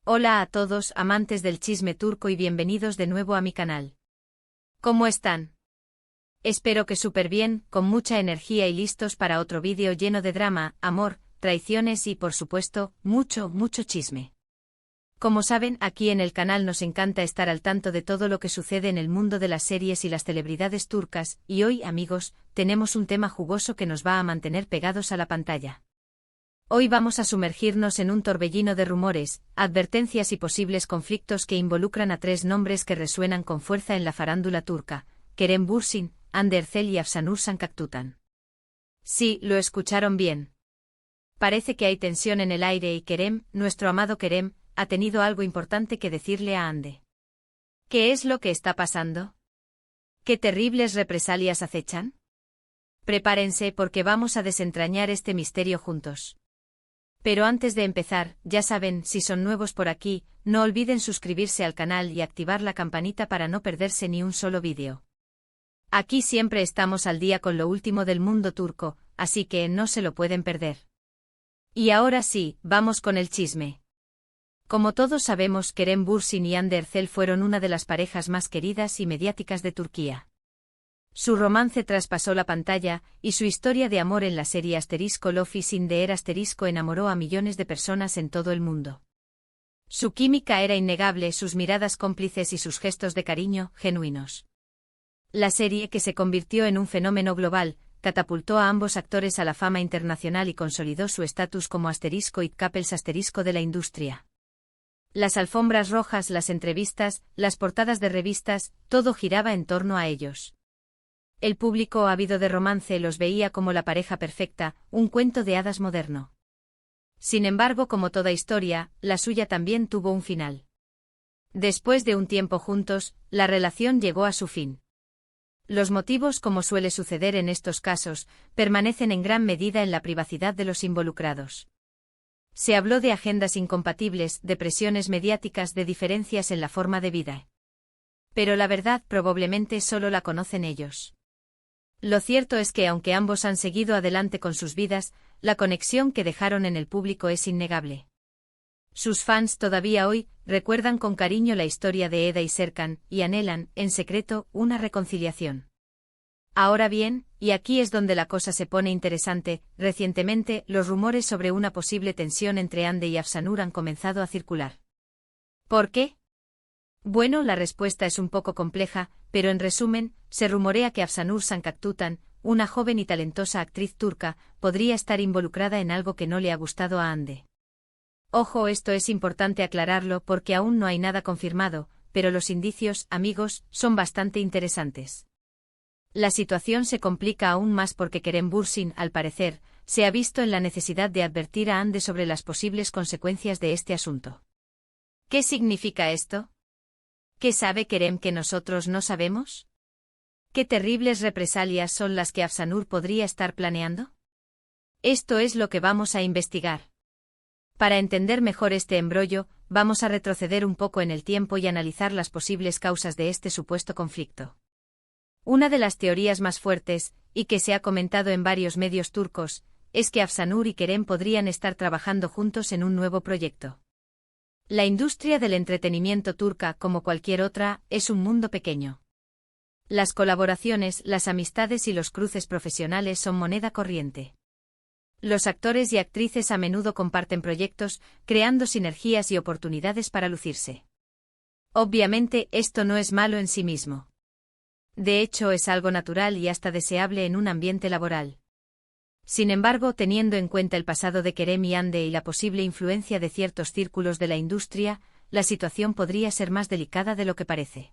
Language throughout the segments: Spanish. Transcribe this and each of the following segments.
Hola a todos, amantes del chisme turco y bienvenidos de nuevo a mi canal. ¿Cómo están? Espero que súper bien, con mucha energía y listos para otro vídeo lleno de drama, amor, traiciones y, por supuesto, mucho chisme. Como saben, aquí en el canal nos encanta estar al tanto de todo lo que sucede en el mundo de las series y las celebridades turcas, y hoy, amigos, tenemos un tema jugoso que nos va a mantener pegados a la pantalla. Hoy vamos a sumergirnos en un torbellino de rumores, advertencias y posibles conflictos que involucran a tres nombres que resuenan con fuerza en la farándula turca: Kerem Bürsin, Hande Erçel y Afsanur Sancaktutan. Sí, lo escucharon bien. Parece que hay tensión en el aire y Kerem, nuestro amado Kerem, ha tenido algo importante que decirle a Hande. ¿Qué es lo que está pasando? ¿Qué terribles represalias acechan? Prepárense porque vamos a desentrañar este misterio juntos. Pero antes de empezar, ya saben, si son nuevos por aquí, no olviden suscribirse al canal y activar la campanita para no perderse ni un solo vídeo. Aquí siempre estamos al día con lo último del mundo turco, así que no se lo pueden perder. Y ahora sí, vamos con el chisme. Como todos sabemos, Kerem Bürsin y Hande Erçel fueron una de las parejas más queridas y mediáticas de Turquía. Su romance traspasó la pantalla, y su historia de amor en la serie Love is in the Air enamoró a millones de personas en todo el mundo. Su química era innegable, sus miradas cómplices y sus gestos de cariño, genuinos. La serie, que se convirtió en un fenómeno global, catapultó a ambos actores a la fama internacional y consolidó su estatus como *it couples* de la industria. Las alfombras rojas, las entrevistas, las portadas de revistas, todo giraba en torno a ellos. El público ávido de romance los veía como la pareja perfecta, un cuento de hadas moderno. Sin embargo, como toda historia, la suya también tuvo un final. Después de un tiempo juntos, la relación llegó a su fin. Los motivos, como suele suceder en estos casos, permanecen en gran medida en la privacidad de los involucrados. Se habló de agendas incompatibles, de presiones mediáticas, de diferencias en la forma de vida. Pero la verdad probablemente solo la conocen ellos. Lo cierto es que aunque ambos han seguido adelante con sus vidas, la conexión que dejaron en el público es innegable. Sus fans todavía hoy recuerdan con cariño la historia de Eda y Serkan, y anhelan, en secreto, una reconciliación. Ahora bien, y aquí es donde la cosa se pone interesante, recientemente los rumores sobre una posible tensión entre Hande y Afsanur han comenzado a circular. ¿Por qué? Bueno, la respuesta es un poco compleja, pero en resumen, se rumorea que Afsanur Sancaktutan, una joven y talentosa actriz turca, podría estar involucrada en algo que no le ha gustado a Hande. Ojo, esto es importante aclararlo porque aún no hay nada confirmado, pero los indicios, amigos, son bastante interesantes. La situación se complica aún más porque Kerem Bürsin, al parecer, se ha visto en la necesidad de advertir a Hande sobre las posibles consecuencias de este asunto. ¿Qué significa esto? ¿Qué sabe Kerem que nosotros no sabemos? ¿Qué terribles represalias son las que Afsanur podría estar planeando? Esto es lo que vamos a investigar. Para entender mejor este embrollo, vamos a retroceder un poco en el tiempo y analizar las posibles causas de este supuesto conflicto. Una de las teorías más fuertes, y que se ha comentado en varios medios turcos, es que Afsanur y Kerem podrían estar trabajando juntos en un nuevo proyecto. La industria del entretenimiento turca, como cualquier otra, es un mundo pequeño. Las colaboraciones, las amistades y los cruces profesionales son moneda corriente. Los actores y actrices a menudo comparten proyectos, creando sinergias y oportunidades para lucirse. Obviamente, esto no es malo en sí mismo. De hecho, es algo natural y hasta deseable en un ambiente laboral. Sin embargo, teniendo en cuenta el pasado de Kerem y Hande y la posible influencia de ciertos círculos de la industria, la situación podría ser más delicada de lo que parece.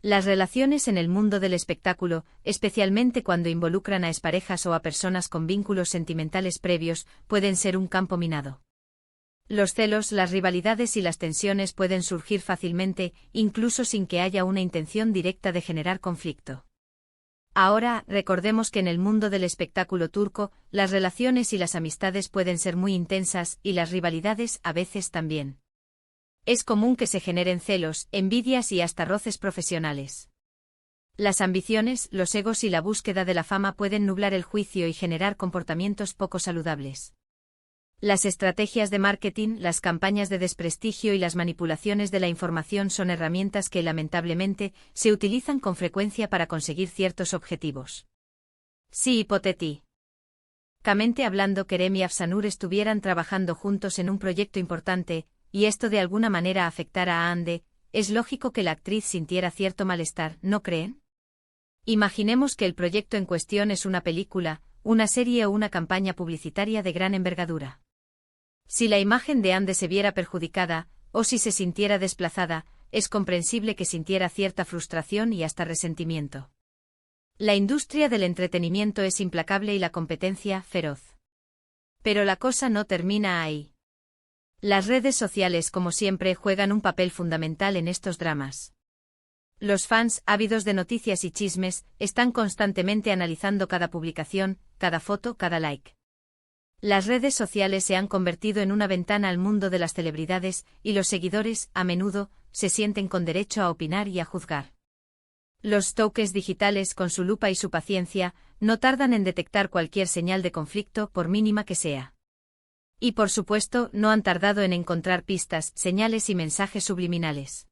Las relaciones en el mundo del espectáculo, especialmente cuando involucran a exparejas o a personas con vínculos sentimentales previos, pueden ser un campo minado. Los celos, las rivalidades y las tensiones pueden surgir fácilmente, incluso sin que haya una intención directa de generar conflicto. Ahora, recordemos que en el mundo del espectáculo turco, las relaciones y las amistades pueden ser muy intensas, y las rivalidades a veces también. Es común que se generen celos, envidias y hasta roces profesionales. Las ambiciones, los egos y la búsqueda de la fama pueden nublar el juicio y generar comportamientos poco saludables. Las estrategias de marketing, las campañas de desprestigio y las manipulaciones de la información son herramientas que, lamentablemente, se utilizan con frecuencia para conseguir ciertos objetivos. Si hipotéticamente hablando Kerem y Afsanur estuvieran trabajando juntos en un proyecto importante, y esto de alguna manera afectara a Hande, es lógico que la actriz sintiera cierto malestar, ¿no creen? Imaginemos que el proyecto en cuestión es una película, una serie o una campaña publicitaria de gran envergadura. Si la imagen de Hande se viera perjudicada, o si se sintiera desplazada, es comprensible que sintiera cierta frustración y hasta resentimiento. La industria del entretenimiento es implacable y la competencia feroz. Pero la cosa no termina ahí. Las redes sociales, como siempre, juegan un papel fundamental en estos dramas. Los fans, ávidos de noticias y chismes, están constantemente analizando cada publicación, cada foto, cada like. Las redes sociales se han convertido en una ventana al mundo de las celebridades, y los seguidores, a menudo, se sienten con derecho a opinar y a juzgar. Los toques digitales, con su lupa y su paciencia, no tardan en detectar cualquier señal de conflicto, por mínima que sea. Y por supuesto, no han tardado en encontrar pistas, señales y mensajes subliminales.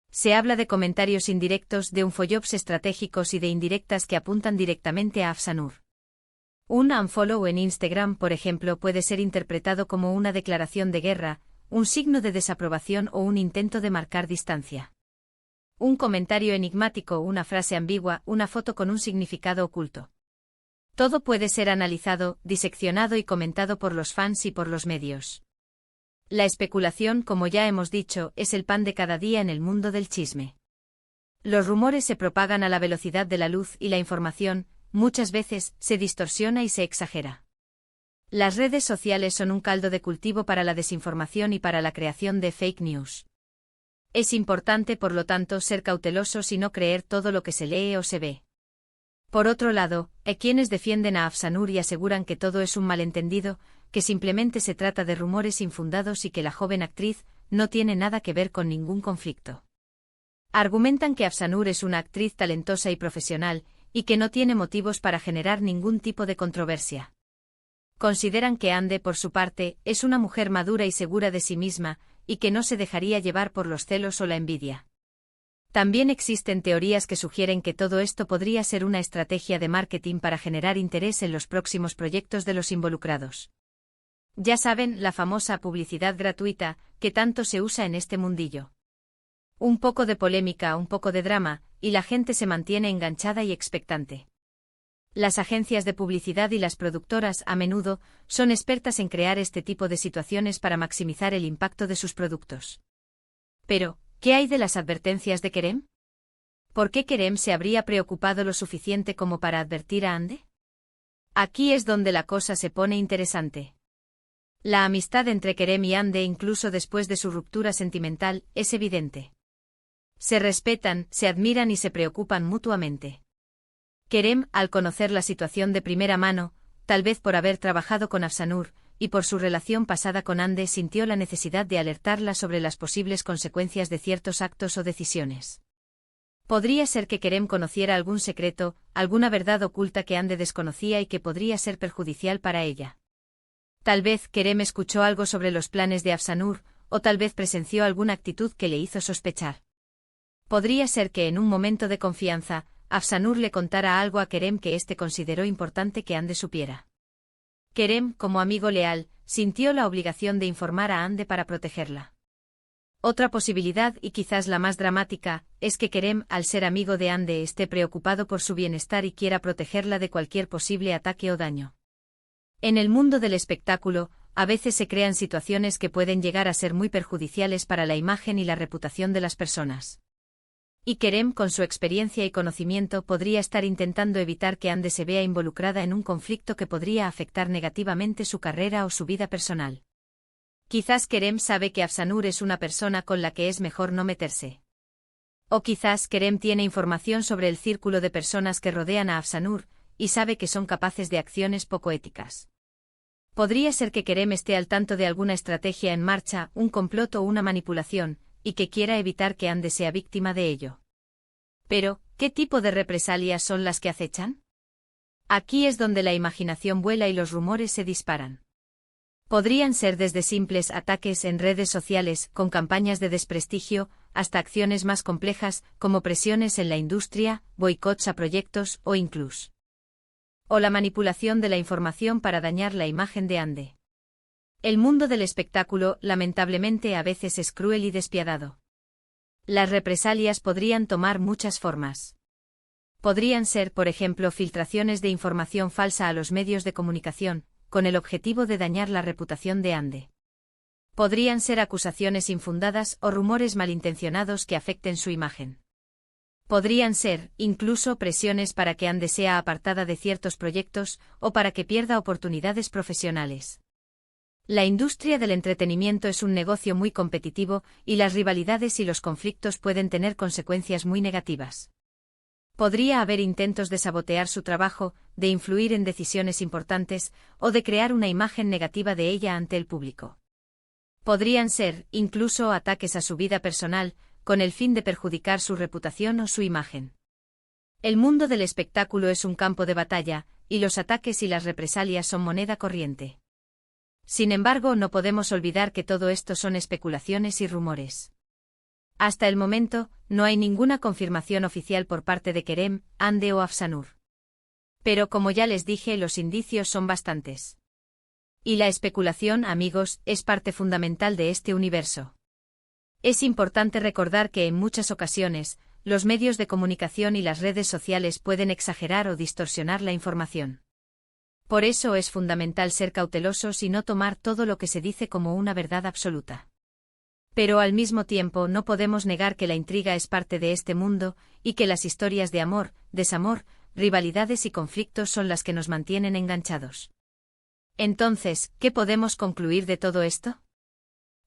Se habla de comentarios indirectos, de unfollows estratégicos y de indirectas que apuntan directamente a Afsanur. Un unfollow en Instagram, por ejemplo, puede ser interpretado como una declaración de guerra, un signo de desaprobación o un intento de marcar distancia. Un comentario enigmático, una frase ambigua, una foto con un significado oculto. Todo puede ser analizado, diseccionado y comentado por los fans y por los medios. La especulación, como ya hemos dicho, es el pan de cada día en el mundo del chisme. Los rumores se propagan a la velocidad de la luz y la información, muchas veces, se distorsiona y se exagera. Las redes sociales son un caldo de cultivo para la desinformación y para la creación de fake news. Es importante, por lo tanto, ser cautelosos y no creer todo lo que se lee o se ve. Por otro lado, hay quienes defienden a Afsanur y aseguran que todo es un malentendido, que simplemente se trata de rumores infundados y que la joven actriz no tiene nada que ver con ningún conflicto. Argumentan que Afsanur es una actriz talentosa y profesional, y que no tiene motivos para generar ningún tipo de controversia. Consideran que Hande, por su parte, es una mujer madura y segura de sí misma, y que no se dejaría llevar por los celos o la envidia. También existen teorías que sugieren que todo esto podría ser una estrategia de marketing para generar interés en los próximos proyectos de los involucrados. Ya saben, la famosa publicidad gratuita, que tanto se usa en este mundillo. Un poco de polémica, un poco de drama, y la gente se mantiene enganchada y expectante. Las agencias de publicidad y las productoras, a menudo, son expertas en crear este tipo de situaciones para maximizar el impacto de sus productos. Pero, ¿qué hay de las advertencias de Kerem? ¿Por qué Kerem se habría preocupado lo suficiente como para advertir a Hande? Aquí es donde la cosa se pone interesante. La amistad entre Kerem y Hande, incluso después de su ruptura sentimental, es evidente. Se respetan, se admiran y se preocupan mutuamente. Kerem, al conocer la situación de primera mano, tal vez por haber trabajado con Afsanur, y por su relación pasada con Hande, sintió la necesidad de alertarla sobre las posibles consecuencias de ciertos actos o decisiones. Podría ser que Kerem conociera algún secreto, alguna verdad oculta que Hande desconocía y que podría ser perjudicial para ella. Tal vez Kerem escuchó algo sobre los planes de Afsanur, o tal vez presenció alguna actitud que le hizo sospechar. Podría ser que en un momento de confianza, Afsanur le contara algo a Kerem que éste consideró importante que Hande supiera. Kerem, como amigo leal, sintió la obligación de informar a Hande para protegerla. Otra posibilidad, y quizás la más dramática, es que Kerem, al ser amigo de Hande, esté preocupado por su bienestar y quiera protegerla de cualquier posible ataque o daño. En el mundo del espectáculo, a veces se crean situaciones que pueden llegar a ser muy perjudiciales para la imagen y la reputación de las personas. Y Kerem, con su experiencia y conocimiento, podría estar intentando evitar que Hande se vea involucrada en un conflicto que podría afectar negativamente su carrera o su vida personal. Quizás Kerem sabe que Afsanur es una persona con la que es mejor no meterse. O quizás Kerem tiene información sobre el círculo de personas que rodean a Afsanur, y sabe que son capaces de acciones poco éticas. Podría ser que Kerem esté al tanto de alguna estrategia en marcha, un complot o una manipulación, y que quiera evitar que Hande sea víctima de ello. Pero, ¿qué tipo de represalias son las que acechan? Aquí es donde la imaginación vuela y los rumores se disparan. Podrían ser desde simples ataques en redes sociales con campañas de desprestigio, hasta acciones más complejas como presiones en la industria, boicots a proyectos o la manipulación de la información para dañar la imagen de Ande. El mundo del espectáculo, lamentablemente, a veces es cruel y despiadado. Las represalias podrían tomar muchas formas. Podrían ser, por ejemplo, filtraciones de información falsa a los medios de comunicación, con el objetivo de dañar la reputación de Ande. Podrían ser acusaciones infundadas o rumores malintencionados que afecten su imagen. Podrían ser, incluso, presiones para que Ande sea apartada de ciertos proyectos o para que pierda oportunidades profesionales. La industria del entretenimiento es un negocio muy competitivo y las rivalidades y los conflictos pueden tener consecuencias muy negativas. Podría haber intentos de sabotear su trabajo, de influir en decisiones importantes o de crear una imagen negativa de ella ante el público. Podrían ser, incluso, ataques a su vida personal, con el fin de perjudicar su reputación o su imagen. El mundo del espectáculo es un campo de batalla, y los ataques y las represalias son moneda corriente. Sin embargo, no podemos olvidar que todo esto son especulaciones y rumores. Hasta el momento, no hay ninguna confirmación oficial por parte de Kerem, Ande o Afsanur. Pero como ya les dije, los indicios son bastantes. Y la especulación, amigos, es parte fundamental de este universo. Es importante recordar que en muchas ocasiones, los medios de comunicación y las redes sociales pueden exagerar o distorsionar la información. Por eso es fundamental ser cautelosos y no tomar todo lo que se dice como una verdad absoluta. Pero al mismo tiempo no podemos negar que la intriga es parte de este mundo, y que las historias de amor, desamor, rivalidades y conflictos son las que nos mantienen enganchados. Entonces, ¿qué podemos concluir de todo esto?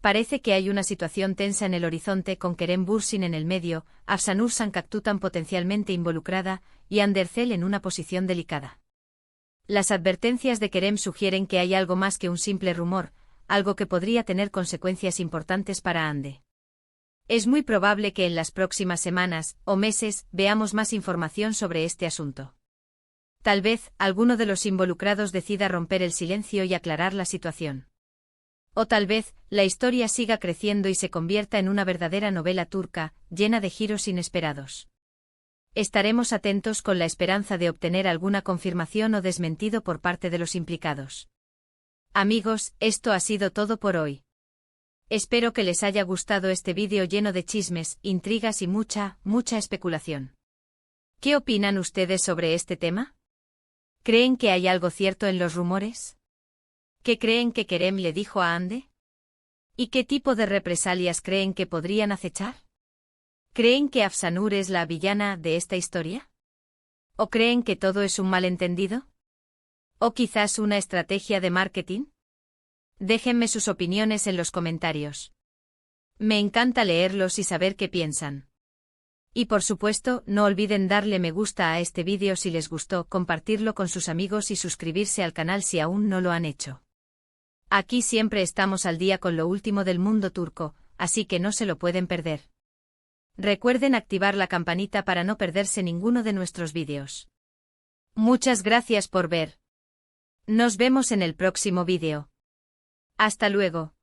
Parece que hay una situación tensa en el horizonte con Kerem Bürsin en el medio, Afsanur Sancaktutan potencialmente involucrada, y Andercel en una posición delicada. Las advertencias de Kerem sugieren que hay algo más que un simple rumor, algo que podría tener consecuencias importantes para Ande. Es muy probable que en las próximas semanas o meses veamos más información sobre este asunto. Tal vez alguno de los involucrados decida romper el silencio y aclarar la situación. O tal vez la historia siga creciendo y se convierta en una verdadera novela turca, llena de giros inesperados. Estaremos atentos con la esperanza de obtener alguna confirmación o desmentido por parte de los implicados. Amigos, esto ha sido todo por hoy. Espero que les haya gustado este vídeo lleno de chismes, intrigas y mucha especulación. ¿Qué opinan ustedes sobre este tema? ¿Creen que hay algo cierto en los rumores? ¿Qué creen que Kerem le dijo a Ande? ¿Y qué tipo de represalias creen que podrían acechar? ¿Creen que Afsanur es la villana de esta historia? ¿O creen que todo es un malentendido? ¿O quizás una estrategia de marketing? Déjenme sus opiniones en los comentarios. Me encanta leerlos y saber qué piensan. Y por supuesto, no olviden darle me gusta a este vídeo si les gustó, compartirlo con sus amigos y suscribirse al canal si aún no lo han hecho. Aquí siempre estamos al día con lo último del mundo turco, así que no se lo pueden perder. Recuerden activar la campanita para no perderse ninguno de nuestros vídeos. Muchas gracias por ver. Nos vemos en el próximo vídeo. Hasta luego.